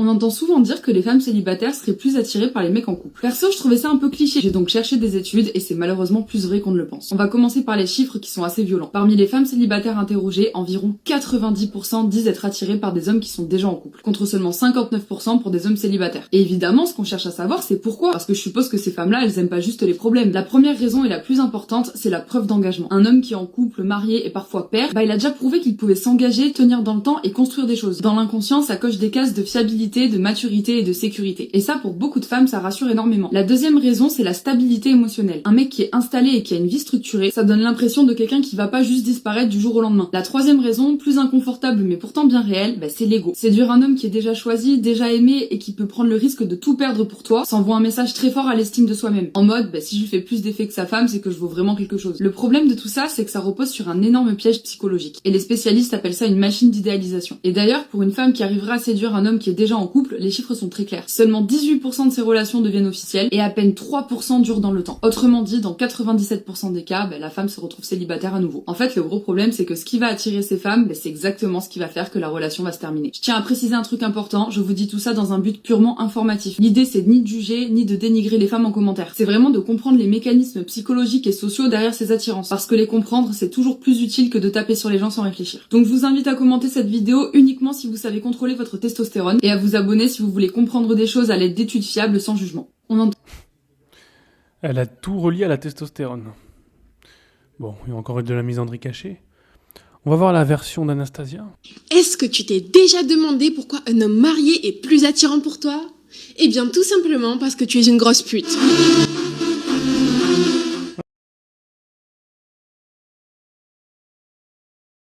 On entend souvent dire que les femmes célibataires seraient plus attirées par les mecs en couple. Perso, je trouvais ça un peu cliché. J'ai donc cherché des études et c'est malheureusement plus vrai qu'on ne le pense. On va commencer par les chiffres qui sont assez violents. Parmi les femmes célibataires interrogées, environ 90% disent être attirées par des hommes qui sont déjà en couple, contre seulement 59% pour des hommes célibataires. Et évidemment, ce qu'on cherche à savoir, c'est pourquoi. Parce que je suppose que ces femmes-là, elles aiment pas juste les problèmes. La première raison et la plus importante, c'est la preuve d'engagement. Un homme qui est en couple, marié et parfois père, il a déjà prouvé qu'il pouvait s'engager, tenir dans le temps et construire des choses. Dans l'inconscient, ça coche des cases de fiabilité, de maturité et de sécurité. Et ça, pour beaucoup de femmes, ça rassure énormément. La deuxième raison, c'est la stabilité émotionnelle. Un mec qui est installé et qui a une vie structurée, ça donne l'impression de quelqu'un qui va pas juste disparaître du jour au lendemain. La troisième raison, plus inconfortable mais pourtant bien réelle, c'est l'ego. Séduire un homme qui est déjà choisi, déjà aimé et qui peut prendre le risque de tout perdre pour toi, ça envoie un message très fort à l'estime de soi-même. En mode, si je lui fais plus d'effet que sa femme, c'est que je vaux vraiment quelque chose. Le problème de tout ça, c'est que ça repose sur un énorme piège psychologique. Et les spécialistes appellent ça une machine d'idéalisation. Et d'ailleurs, pour une femme qui arrivera à séduire un homme qui est déjà en couple, les chiffres sont très clairs. Seulement 18% de ces relations deviennent officielles et à peine 3% durent dans le temps. Autrement dit, dans 97% des cas, la femme se retrouve célibataire à nouveau. En fait, le gros problème, c'est que ce qui va attirer ces femmes, c'est exactement ce qui va faire que la relation va se terminer. Je tiens à préciser un truc important, je vous dis tout ça dans un but purement informatif. L'idée, c'est ni de juger, ni de dénigrer les femmes en commentaire. C'est vraiment de comprendre les mécanismes psychologiques et sociaux derrière ces attirances. Parce que les comprendre, c'est toujours plus utile que de taper sur les gens sans réfléchir. Donc je vous invite à commenter cette vidéo uniquement si vous savez contrôler votre testostérone et à vous abonner si vous voulez comprendre des choses à l'aide d'études fiables sans jugement. Elle a tout relié à la testostérone. Bon, il y a encore de la misandrie cachée. On va voir la version d'Anastasia. Est-ce que tu t'es déjà demandé pourquoi un homme marié est plus attirant pour toi ? Eh bien, tout simplement parce que tu es une grosse pute.